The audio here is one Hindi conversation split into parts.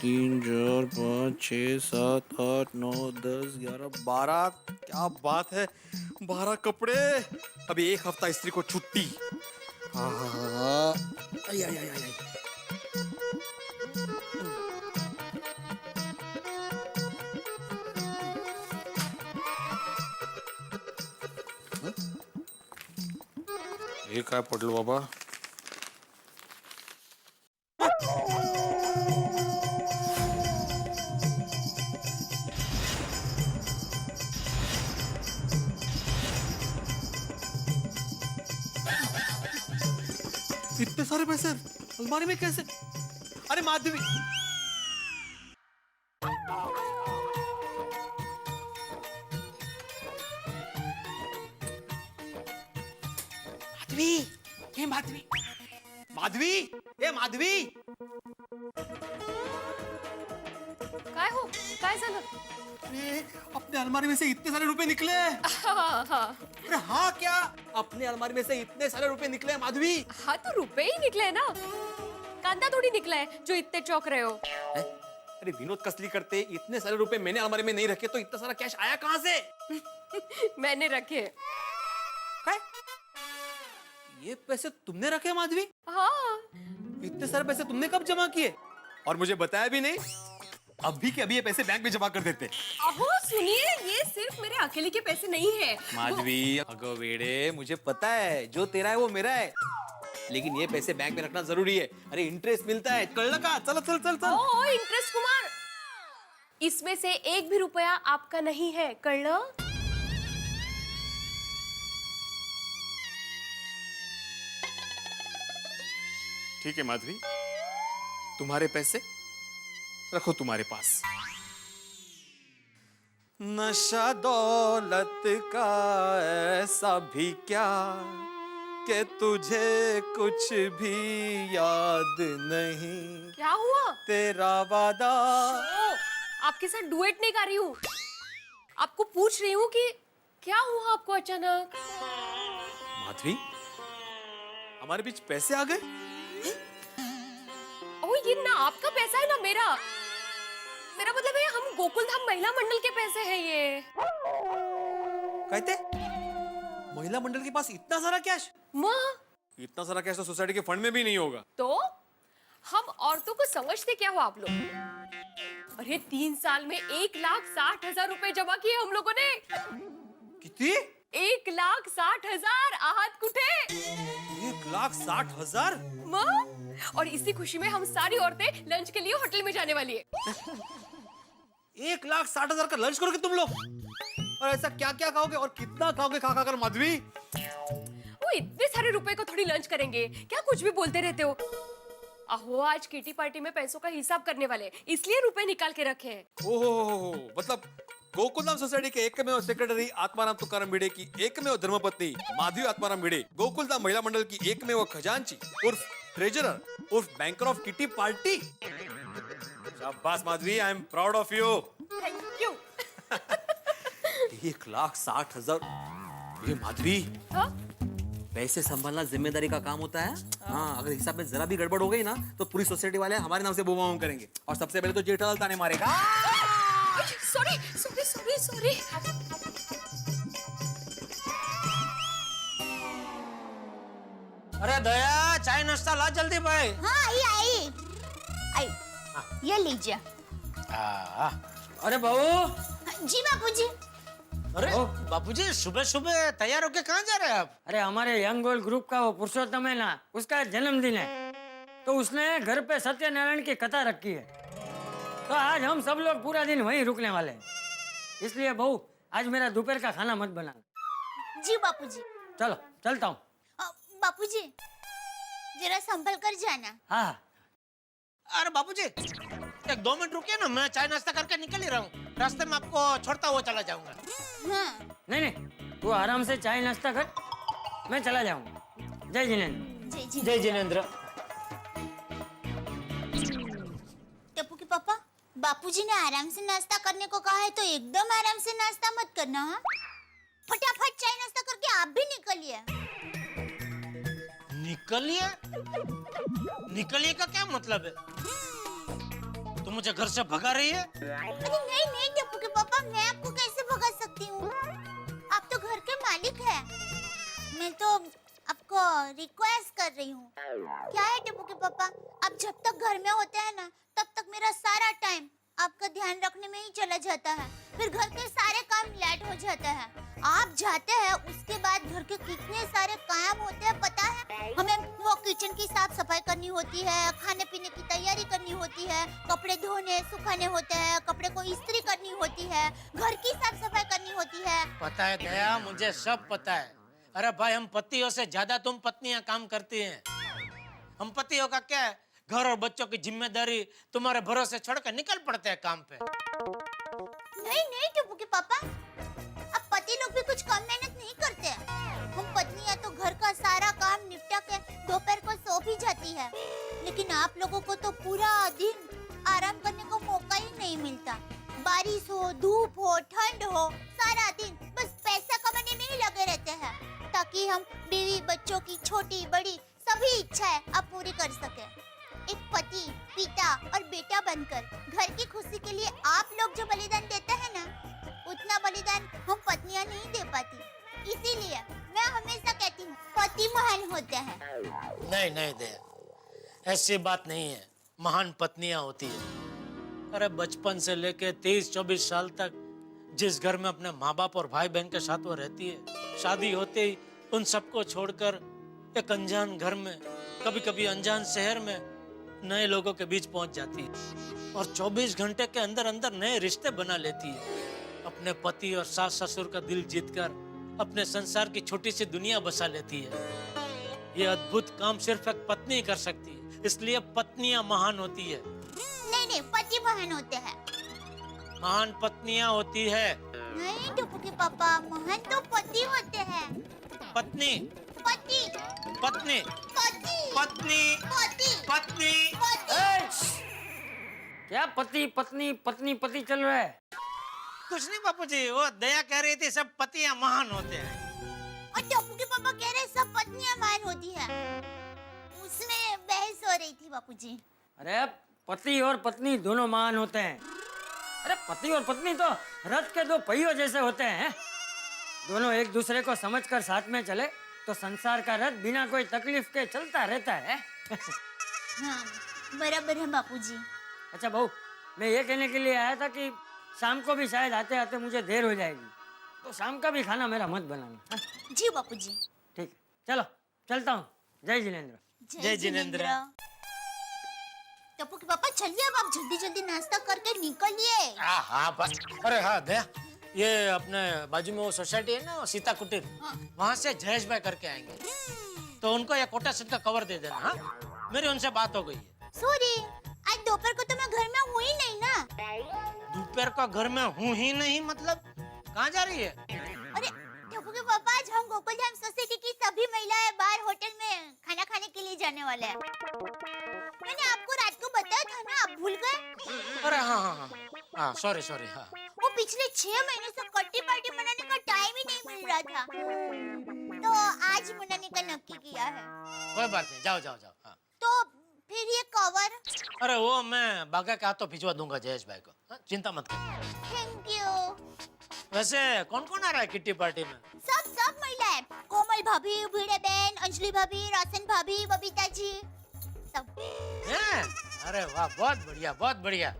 3 4 5 6 7 8 9 10 11 12। क्या बात है, 12 कपड़े। अभी एक हफ्ता स्त्री को छुट्टी। हाँ हाँ हाँ हाँ। आई आई आई आई आई। हे काय पडलं बाबा? इतने सारे पैसे अलमारी में कैसे? अरे माधवी, माधवी, हे माधवी, माधवी, हे माधवी। काय हो, काय झालं? अरे अपने अलमारी में से इतने सारे रुपए निकले। हाँ हाँ अरे हाँ क्या, अपने अलमारी में से इतने सारे रुपए निकले माधवी? हाँ, तो रुपए ही निकले हैं ना, कांदा थोड़ी निकला है जो इतने चौक रहे हो। अरे विनोद कसली करते, इतने सारे रुपए मैंने अलमारी में नहीं रखे तो इतना सारा कैश आया कहाँ से? मैंने रखे। काय? ये पैसे तुमने रखे माधवी? हाँ। इतने सारे पैसे तुमने कब जमा किए और मुझे बताया भी नहीं? अभी के अभी ये पैसे बैंक में जमा कर देते। अहो सुनिए, ये सिर्फ मेरे अकेले के पैसे नहीं है माधवी, अगो वेड़े, मुझे पता है जो तेरा है वो मेरा है, लेकिन ये पैसे बैंक में रखना जरूरी है। अरे इंटरेस्ट मिलता है, कळलं का? चल चल चल चल। ओ इंटरेस्ट कुमार, इसमें से एक भी रुपया आपका नहीं है, कळलं? ठीक है माधवी, तुम्हारे पैसे रखो तुम्हारे पास। नशा दौलत का ऐसा भी क्या कि तुझे कुछ भी याद नहीं, क्या हुआ? तेरा वादा। ओ, आपके साथ डुएट नहीं गा रही हूँ, आपको पूछ रही हूँ कि क्या हुआ आपको अचानक? माधवी, हमारे बीच पैसे आ गए। ओ ये ना आपका पैसा है ना मेरा, मेरा मतलब है हम गोकुल धाम महिला मंडल के पैसे हैं ये। कहते महिला मंडल के पास इतना सारा कैश? माँ, इतना सारा कैश तो सोसाइटी के फंड में भी नहीं होगा। तो हम औरतों को समझते क्या हो आप लोग? अरे 3 साल में 1,60,000 रुपए जमा किए हम लोगों ने। कितनी? 1,60,000 आहात कुठे? 1,60,000? माँ, और इसी खुशी में हम सारी औरतें लंच के लिए होटल में जाने वाली है। 1,60,000 का लंच करोगे तुम लोग? और ऐसा क्या क्या खाओगे और कितना खाओगे खा खा कर माधवी? वो इतने सारे रुपए को थोड़ी लंच करेंगे, क्या कुछ भी बोलते रहते हो? अहो आज किटी पार्टी में पैसों का हिसाब करने वाले, इसलिए रुपए निकाल के रखे हैं। ओहो, मतलब गोकुलधाम सोसाइटी के एकमेव सेक्रेटरी आत्माराम तुकाराम भिडे की एकमेव धर्मपत्नी माधवी आत्माराम भिडे, गोकुलधाम महिला मंडल की एकमेव खजांची उर्फ ट्रेजरर उर्फ बैंकर ऑफ किटी पार्टी। शाबाश Madhavi, I am proud of you. Thank you. 1,60,000। ये माधवी, हाँ? पैसे संभालना जिम्मेदारी का काम होता है। हाँ, अगर हिसाब में जरा भी गड़बड़ हो गई ना तो पूरी सोसाइटी वाले हमारे नाम से बूम करेंगे और सबसे पहले तो जेठालाल ताने मारेगा। Sorry sorry sorry sorry. अरे दया, चाय नाश्ता ला जल्दी भाई। हाँ आई आई आई, ये लीजिए। अरे बहू। जी बापूजी। अरे बापूजी, सुबह सुबह तैयार होके कहाँ जा रहे हैं आप? अरे हमारे यंग गोल ग्रुप का वो पुरुषोत्तम है ना, उसका जन्मदिन है, तो उसने घर पे सत्यनारायण की कथा रखी है, तो आज हम सब लोग पूरा दिन वहीं रुकने वाले हैं। इसलिए बहू, आज मेरा दोपहर का खाना मत बनाना। जी बापूजी। चलो चलता हूँ। बापूजी जरा संभल कर जाना। हाँ। अरे बापूजी, 1-2 मिनट रुकिए ना, मैं चाय नाश्ता करके निकल ही रहा हूँ। रास्ते में आपको छोड़ता हुआ चला जाऊंगा। हाँ। नहीं नहीं, तू आराम से चाय नाश्ता कर, मैं चला जाऊंगा। जय जिनेंद्र। जय जी। जय जिनेंद्र। टप्पू के पापा, बापूजी ने आराम से नाश्ता करने को कहा है तो एकदम आराम से नाश्ता मत करना। हाँ, फटाफट चाय नाश्ता करके आप भी निकलिए। निकलिए? निकलिए का क्या मतलब है? तुम मुझे घर से भगा रही है? अरे नहीं नहीं टप्पू के पापा, मैं आपको कैसे भगा सकती हूँ? आप तो घर के मालिक हैं। मैं तो आपको रिक्वेस्ट कर रही हूँ। क्या है टप्पू के पापा, आप जब तक घर में होते हैं ना, तब तक मेरा सारा टाइम आपका ध्यान रखने में ही चला जाता है। फिर घर के सारे काम लेट हो जाता है। आप जाते हैं उसके बाद घर के कितने सारे काम होते हैं पता है? हमें वो किचन की साफ सफाई करनी होती है, खाने पीने की तैयारी करनी होती है, कपड़े धोने सुखाने होते हैं, कपड़े को इस्त्री करनी होती है, घर की साफ सफाई करनी होती है। पता है दया, मुझे सब पता है। अरे भाई, हम पतियों से ज्यादा तुम पत्नियां काम करती हैं। हम पतियों का क्या है, घर और बच्चों की जिम्मेदारी तुम्हारे भरोसे छोड़कर निकल पड़ते हैं काम पे। नहीं नहीं टप्पू के पापा, अब पति लोग भी कुछ कम मेहनत नहीं करते। हम पत्नियां तो घर का सारा काम निपटा के दोपहर को सो भी जाती है, लेकिन आप लोगों को तो पूरा दिन आराम करने को मौका ही नहीं मिलता। बारिश हो, धूप हो, ठंड हो, सारा दिन बस पैसा कमाने में ही लगे रहते हैं, ताकि हम बीवी बच्चों की छोटी बड़ी सभी इच्छाएं आप पूरी कर सके। एक पति, पिता और बेटा बनकर घर की खुशी के लिए आप लोग जो बलिदान देते हैं ना, उतना बलिदान हम पत्नियां नहीं दे पाती। इसीलिए मैं हमेशा कहती हूँ, पति महान होते हैं। नहीं नहीं दया, ऐसी बात नहीं है। महान पत्नियां होती है। अरे बचपन से लेके 23-24 साल तक जिस घर में अपने माँ बाप और भाई बहन के साथ वो रहती है, शादी होते ही उन सबको छोड़कर एक अनजान घर में, कभी कभी अनजान शहर में नए लोगों के बीच पहुंच जाती है और 24 घंटे के अंदर अंदर नए रिश्ते बना लेती है। अपने पति और सास ससुर का दिल जीतकर अपने संसार की छोटी सी दुनिया बसा लेती है। ये अद्भुत काम सिर्फ एक पत्नी कर सकती है, इसलिए पत्नियां महान होती है। नहीं नहीं, पति महान होते हैं। महान पत्नियां होती है। नहीं टप्पू के पापा, महान तो पति होते हैं। पत्नी पति पत्नी पति पत्नी पति पत्नी। क्या पति पत्नी पत्नी पति चल रहा है? कुछ नहीं बापूजी, वो दया कह रही थी सब पतियां महान होते हैं। और टप्पू के पापा कह रहे सब पत्नियां महान होती है। उसमें बहस हो रही थी बापूजी। अरे पति और पत्नी दोनों महान होते हैं। अरे पति और पत्नी तो रथ के दो पहियों जैसे होते हैं। दोनों एक दूसरे को समझकर साथ में चले तो संसार का रथ बिना कोई तकलीफ के चलता रहता है। हाँ बराबर है बापूजी। अच्छा बहू, मैं ये कहने के लिए आया था कि शाम को भी शायद आते आते मुझे देर हो जाएगी, तो शाम का भी खाना मेरा मत बनाना। हाँ? जी बापूजी। ठीक है, चलो चलता हूँ। जय जिनेंद्र। जय जिनेंद्र। टप्पू के पापा चलिए, अब आप जल्दी जल्दी नाश्ता करके निकलिए। हाँ बस। अरे हाँ दया, ये अपने बाजू में वो सोसाइटी है ना, सीता कुटीर, वहाँ से जयेश भाई करके आएंगे, तो उनको ये कोटा सेट का कवर दे देना। हाँ, मेरी उनसे बात हो गई है। सॉरी, आज दोपहर को तो मैं घर में हूँ ही नहीं ना। दोपहर का घर में हूँ ही नहीं मतलब कहाँ जा रही है? अरे टप्पू के पापा, आज हम गोकुलधाम सोसाइटी की सभी महिलाएं बाहर होटल में खाना खाने के लिए जाने वाले हैं। मैंने आपको रात को बताया था ना, आप भूल गए? अरे हाँ, सॉरी हाँ। वो पिछले 6 महीने से कट्टी पार्टी मनाने का टाइम ही नहीं मिल रहा था, तो आज मनाने का नक्की किया है। कोई बात नहीं, जाओ। हाँ। तो फिर ये कवर? अरे वो मैं बागा के हाथों भिजवा दूंगा जयेश भाई को। हाँ, चिंता मत कर। Thank you. वैसे कौन कौन आ रहा है किट्टी पार्टी में? सब महिलाएं, कोमल भाभी, भिड़े बहन, अंजलि भाभी, रासन भाभी, बबीता जी, सब। हैं? अरे वाह, बहुत बढ़िया।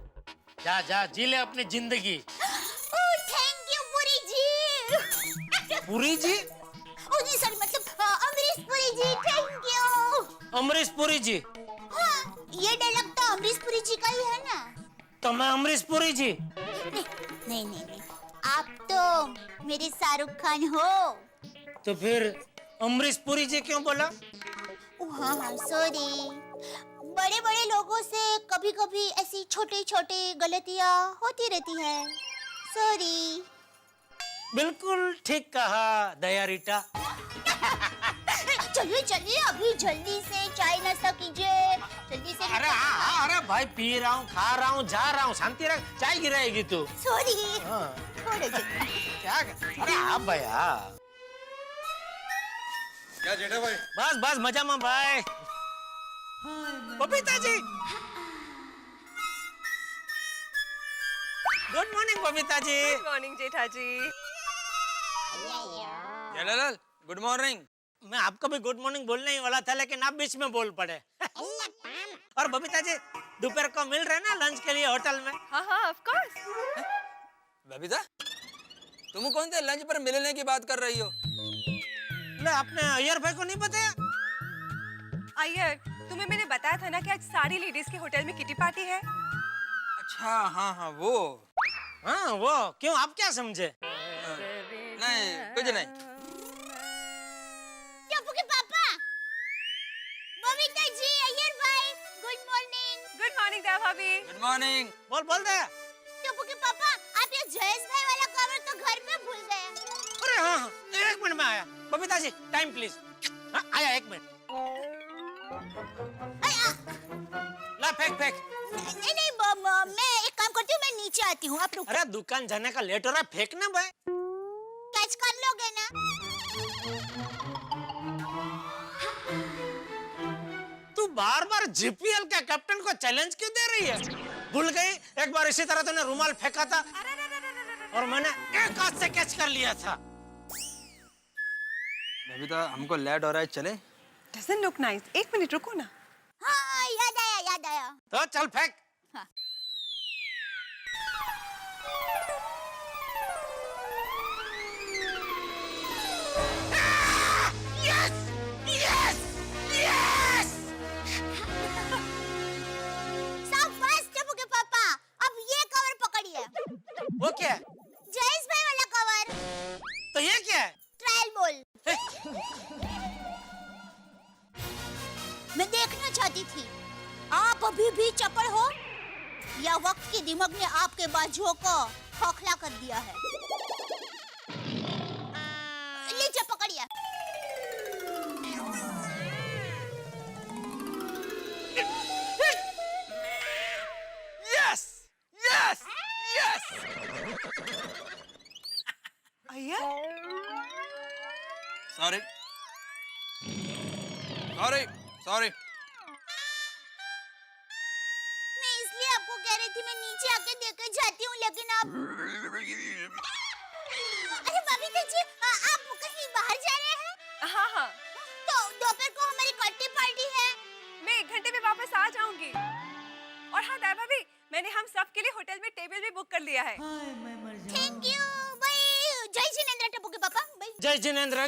जा जी ले अपनी जिंदगी। Thank you Puri ji. पुरी जी? ओ जी सॉरी, मतलब अमरीश पुरी जी, थैंक यू। अमरीश पुरी जी? हाँ, ये डायलॉग तो अमरीश पुरी जी का ही है ना। तो मैं अमरीश पुरी जी? नहीं, आप तो मेरे शाहरुख खान हो। तो फिर अमरीश पुरी जी क्यों बोला? हाँ सॉरी, बड़े लोगों से कभी कभी ऐसी छोटी गलतियाँ होती रहती है। सॉरी। बिल्कुल ठीक कहा दया रीटा। चलिए अभी जल्दी से चाय नाश्ता कीजिए, जल्दी से। अरे भाई, पी रहा हूँ, खा रहा हूँ, जा रहा हूँ, शांति रख, चाय गिराएगी तू। सॉरी। हाँ। क्या? अरे हाँ भैया। क्या जेठा भाई? बस मजा में भाई। Babita ji, good morning Babita ji. Good morning Jethaji. Jethalal good morning. मैं आपको भी गुड मॉर्निंग बोलने ही वाला था, लेकिन आप बीच में बोल पड़े। और बबीता जी, दोपहर को मिल रहे ना लंच के लिए होटल में? हाँ हाँ ऑफ कोर्स। बबीता तुम कौन से लंच पर मिलने की बात कर रही हो? ले, आपने अय्यर भाई को नहीं बताया? अय्यर, तुम्हें मैंने बताया था ना कि आज सारी लेडीज के होटल में किटी पार्टी है। अच्छा हाँ हाँ वो। हाँ वो क्यों, आप क्या समझे? नहीं कुछ नहीं। टप्पू के पापा, बबीता जी, अय्यर भाई, गुड मॉर्निंग। गुड मॉर्निंग दया भाभी। Good morning. बोल दे। टप्पू के पापा, आप ये जयेश भाई वाला कवर तो घर में भूल गए। अरे हाँ, एक मिनट में आया। Babita ji time please. हाँ, आया, एक मिनट। ला फेंक। नहीं नहीं मैं एक काम करती हूँ, मैं नीचे आती हूँ, आप रुको। अरे दुकान जाने का लेट हो रहा है, फेंकना भाई। कैच कर लोगे ना? तू बार बार जीपीएल के कैप्टन को चैलेंज क्यों दे रही है? भूल गई एक बार इसी तरह तूने रुमाल फेंका था और मैंने एक हाथ से कैच कर लिया था। बबीता हमको लेट हो रहा है, चले? Doesn't look nice. एक मिनट रुको ना। हाँ याद आया। तो चल फेंक। हाँ। शाबाश टप्पू के पापा, अब ये कवर पकड़िए। वो क्या है? जयेश भाई वाला कवर। तो ये क्या है? Trial ball. मैं देखना चाहती थी, आप अभी भी चपड़ हो या वक्त के दिमाग ने आपके बाजुओं को खोखला कर दिया है? लीजिए पकड़िए। Yes yes yes. Iyer, sorry sorry sorry. मैं इसलिए आपको कह रही थी मैं नीचे आके देकर जाती हूँ, लेकिन आप अरे बबीता जी, आप कहीं बाहर जा रहे हैं? हाँ हाँ, तो दोपहर को हमारी किट्टी पार्टी है। मैं 1 घंटे में वापस आ जाऊंगी। और हाँ दया भाभी, मैंने हम सब के लिए होटल में टेबल भी बुक कर लिया है। थैंक यू भाई। जय जिनेंद्र टप्पू के पापा भाई। जय जिनेंद्र।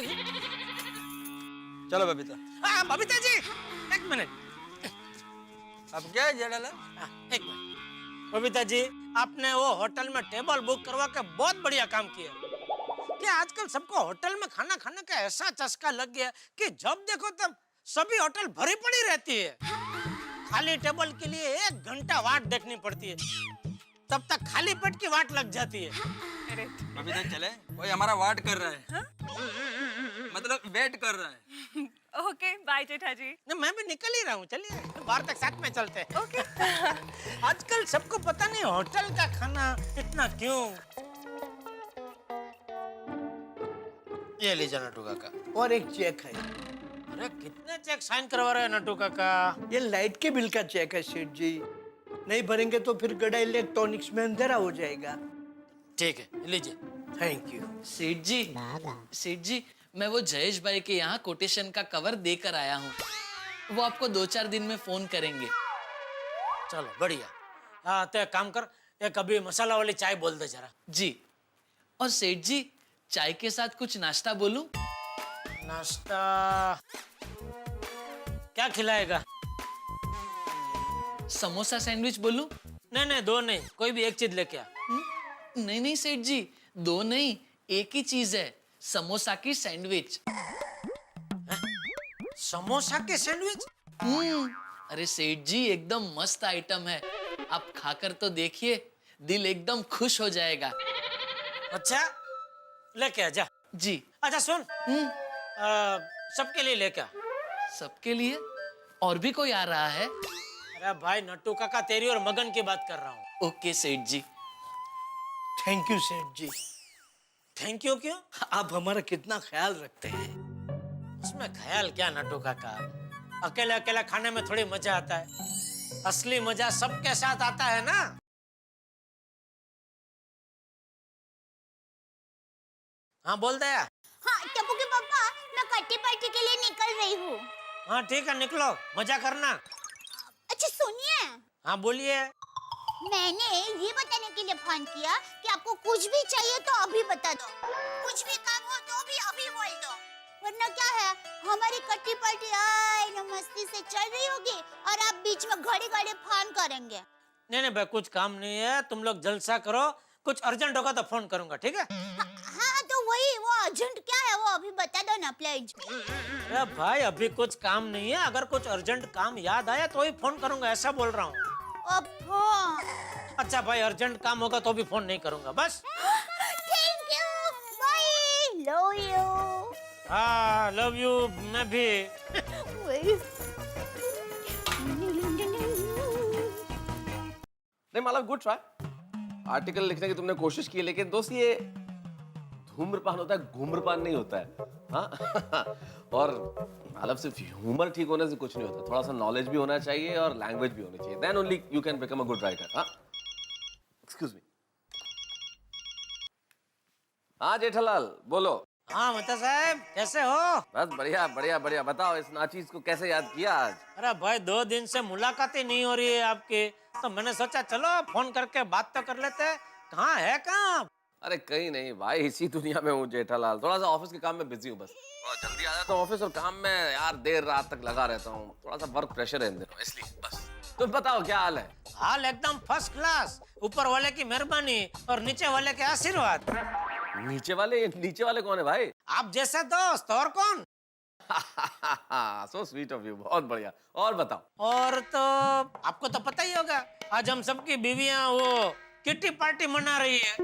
चलो बबीता। बबीता जी एक मिनट। अब क्या है जेठालाल? एक मिनट। बबीता जी, आपने वो होटल में टेबल बुक करवा के बहुत बढ़िया काम किया। कि आजकल सबको होटल में खाना खाने का ऐसा चस्का लग गया कि जब देखो तब सभी होटल भरी पड़ी रहती है। खाली टेबल के लिए 1 घंटा वाट देखनी पड़ती है, तब तक खाली पेट की वाट लग जाती है। अरे बबीता चले, कोई हमारा वाट कर रहा है। मतलब वेट कर रहा है। Okay bye Jethaji. नहीं, मैं भी निकल ही रहा हूँ, चलिए बाहर तक साथ में चलते हैं। ओके। आजकल सबको पता नहीं होटल का खाना इतना क्यों। ये लीजिए नटू काका। और एक चेक है। अरे कितने चेक साइन करवा रहे हैं नटू काका? ये लाइट के बिल का चेक है सेठ जी, नहीं भरेंगे तो फिर गड़ा इलेक्ट्रॉनिक्स में अंधेरा हो जाएगा। ठीक है लीजिए। Thank you. सेठ जी मैं वो जयेश भाई के यहाँ कोटेशन का कवर देकर आया हूँ। वो आपको 2-4 दिन में फोन करेंगे। चलो बढ़िया। हाँ तो एक काम कर, एक अभी मसाला वाली चाय बोल दे जरा। जी। और सेठ जी चाय के साथ कुछ नाश्ता बोलूं? नाश्ता क्या खिलाएगा? समोसा सैंडविच बोलूं? नहीं 2 नहीं, कोई भी एक चीज लेके आ। नहीं सेठ जी, 2 नहीं, एक ही चीज है, समोसा की सैंडविच। समोसा के सैंडविच? अरे सेठ जी एकदम मस्त आइटम है, आप खाकर तो देखिए, दिल एकदम खुश हो जाएगा। अच्छा लेके आ जा। जी। अच्छा सुन, सबके लिए लेके आ। सबके लिए? और भी कोई आ रहा है? अरे भाई नट्टू काका, तेरी और मगन की बात कर रहा हूँ। ओके सेठ जी। थैंक यू सेठ जी। थैंक यू क्यों? आप हमारा कितना ख्याल रखते हैं। उसमें ख्याल क्या नट्टू काका, अकेले अकेले खाने में थोड़ी मजा आता है, असली मजा सबके साथ आता है ना। हाँ बोल दे। हाँ टप्पू के पापा, मैं किट्टी पार्टी के लिए निकल रही हूँ। हाँ ठीक है, निकलो, मजा करना। अच्छा सुनिए, हाँ बोलिए। मैंने ये बताने के लिए फोन किया कि आपको कुछ भी चाहिए तो अभी बता दो, कुछ भी काम हो तो भी अभी बोल दो, वरना क्या है हमारी किट्टी पार्टी आई मस्ती से चल रही होगी और आप बीच में घड़ी घड़ी फोन करेंगे। नहीं नहीं भाई, कुछ काम नहीं है, तुम लोग जलसा करो, कुछ अर्जेंट होगा तो फोन करूंगा, ठीक है? हाँ तो वही, वो अर्जेंट क्या है वो अभी बता दो ना प्लीज। अरे भाई अभी कुछ काम नहीं है, अगर कुछ अर्जेंट काम याद आया तो ही फोन करूंगा, ऐसा बोल रहा हूँ। अच्छा भाई, अर्जेंट काम होगा तो भी फोन नहीं करूंगा, बस। Thank you, bye, love you. हाँ लव यू, मैं भी। नहीं मतलब गुड ट्राई, आर्टिकल लिखने की तुमने कोशिश की, लेकिन दोस्त ये धूम्रपान होता है, घूम्रपान नहीं होता है। हाँ और मतलब सिर्फ ह्यूमर ठीक होने से कुछ नहीं होता, थोड़ा सा नॉलेज भी होना चाहिए और लैंग्वेज भी होनी चाहिए, then only you can become a good writer. हाँ एक्सक्यूज मी। हाँ जेठालाल बोलो। हाँ मेहता साहब, कैसे हो? बस बढ़िया बढ़िया बढ़िया, बताओ इस नाचीज को कैसे याद किया आज? अरे भाई 2 दिन से मुलाकात ही नहीं हो रही है आपकी, तो मैंने सोचा चलो फोन करके बात तो कर लेते। कहाँ है कहाँ? अरे कहीं नहीं भाई, इसी दुनिया में हूँ जेठालाल, थोड़ा सा ऑफिस के काम में बिजी हूँ, बस थोड़ा जल्दी आ जाता हूँ ऑफिस और काम में यार देर रात तक लगा रहता हूँ, थोड़ा सा वर्क प्रेशर है इन दिनों, इसलिए बस। तुम बताओ क्या हाल है? हाल एकदम फर्स्ट क्लास, ऊपर वाले की मेहरबानी और नीचे वाले के आशीर्वाद। नीचे वाले कौन है भाई? आप जैसे दोस्त, और कौन? सो स्वीट ऑफ यू, बहुत बढ़िया। और बताओ। और तो आपको तो पता ही होगा, आज हम सबकी बीवियां वो किट्टी पार्टी मना रही है।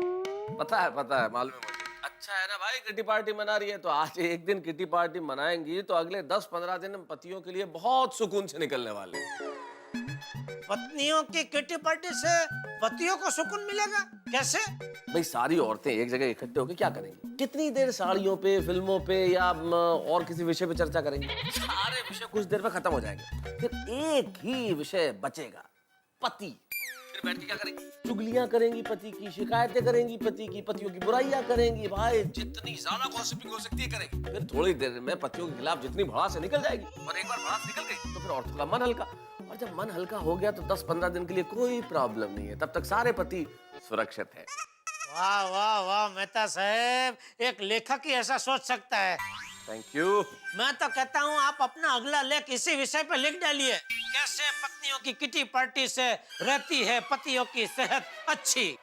पता है मालूम है मुझे। अच्छा है ना भाई, किट्टी पार्टी मना रही है तो आज एक दिन किट्टी पार्टी मनाएंगी तो अगले 10-15 दिन पतियों के लिए बहुत सुकून से निकलने वाले। पत्नियों की किट्टी पार्टी से पतियों को सुकून मिलेगा कैसे? भाई सारी औरतें एक जगह इकट्ठे होकर क्या करेंगी? कितनी देर साड़ियों पे, फिल्मों पे या और किसी विषय पे चर्चा करेंगी? सारे विषय कुछ देर में खत्म हो जाएंगे, फिर एक ही विषय बचेगा, पति। फिर बैठ के क्या करेंगी? चुगलियां करेंगी पति की, शिकायतें करेंगी पति की, पतियों की बुराइयां करेंगी, भाई जितनी ज्यादा गॉसिपिंग हो सकती है करेंगी। फिर थोड़ी देर में पतियों के खिलाफ जितनी भड़ास निकल जाएगी, और एक बार भड़ास निकल गई तो फिर औरतों का मन हल्का, और जब मन हल्का हो गया तो 10-15 दिन के लिए कोई प्रॉब्लम नहीं है, तब तक सारे पति सुरक्षित है। वाह वाह वाह मेहता साहब, एक लेखक ही ऐसा सोच सकता है। Thank you. मैं तो कहता हूँ आप अपना अगला लेख इसी विषय पर लिख डालिए, कैसे पत्नियों की किटी पार्टी से रहती है पतियों की सेहत अच्छी।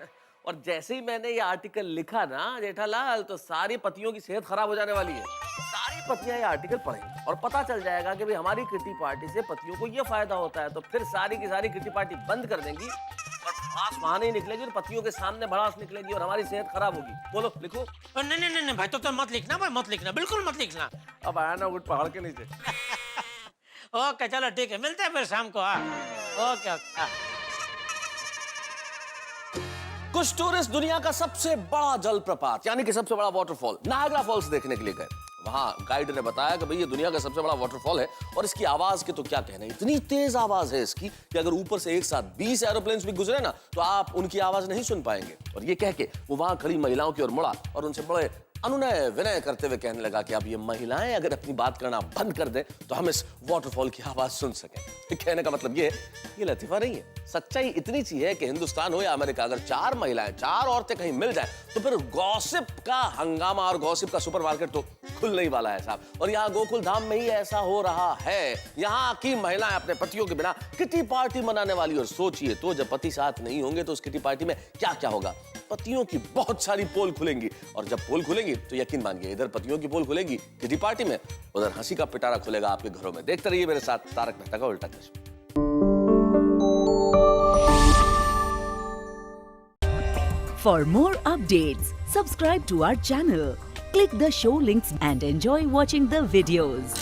और जैसे ही मैंने ये आर्टिकल लिखा ना जेठालाल, तो सारी पतियों की सेहत खराब हो जाने वाली है। सारी पतियां ये आर्टिकल पढ़ेंगी और पता चल जाएगा कि भाई हमारी किटी पार्टी से पतियों को ये फायदा होता है, तो फिर सारी की सारी किटी पार्टी बंद कर देंगी और भड़ास वहां नहीं निकलेगी और पतियों के सामने भड़ास निकलेगी और हमारी सेहत खराब होगी। बोलो लिखो। नहीं भाई, तो मत लिखना भाई, मत लिखना, बिल्कुल मत लिखना। अब आया ना उठ पहाड़ के नीचे। ओके चलो ठीक है, मिलते हैं फिर शाम को। ओके। कुछ टूरिस्ट दुनिया का सबसे बड़ा जलप्रपात यानी कि सबसे बड़ा वाटरफॉल नायग्रा फॉल्स देखने के लिए गए। वहां गाइड ने बताया कि भाई ये दुनिया का सबसे बड़ा वाटरफॉल है और इसकी आवाज के तो क्या कहना, इतनी तेज आवाज है इसकी कि अगर ऊपर से एक साथ 20 एरोप्लेन्स भी गुजरे ना तो आप उनकी आवाज नहीं सुन पाएंगे। और ये कह के वो वहां खड़ी महिलाओं की ओर मुड़ा और उनसे बड़े अनुनय विनय करते हुए कहने लगा कि अब ये महिलाएं अगर अपनी बात करना बंद कर दें तो हम इस वाटरफॉल की आवाज सुन सकें। कहने का मतलब ये लतीफा नहीं है, सच्चाई इतनी सी है कि हिंदुस्तान हो या अमेरिका, अगर 4 महिलाएं, 4 औरतें कहीं मिल जाएं तो फिर गॉसिप का हंगामा और गॉसिप का सुपरमार्केट तो खुलने ही वाला है साहब। और यहाँ गोकुल धाम में ही ऐसा हो रहा है। यहाँ की महिलाएं अपने पतियों के बिना किटी पार्टी मनाने वाली। और सोचिए तो जब पति साथ नहीं होंगे तो उस किटी पार्टी में क्या क्या होगा। पतियों की बहुत सारी पोल खुलेंगी और जब पोल खुलेंगी तो यकीन मानिए इधर पतियों की पोल खुलेगी किटी पार्टी में, उधर हंसी का पिटारा खुलेगा आपके घरों में। देखते रहिए मेरे साथ तारक मेहता का उल्टा चश्मा। For more updates, subscribe to our channel, click the show links and enjoy watching the videos.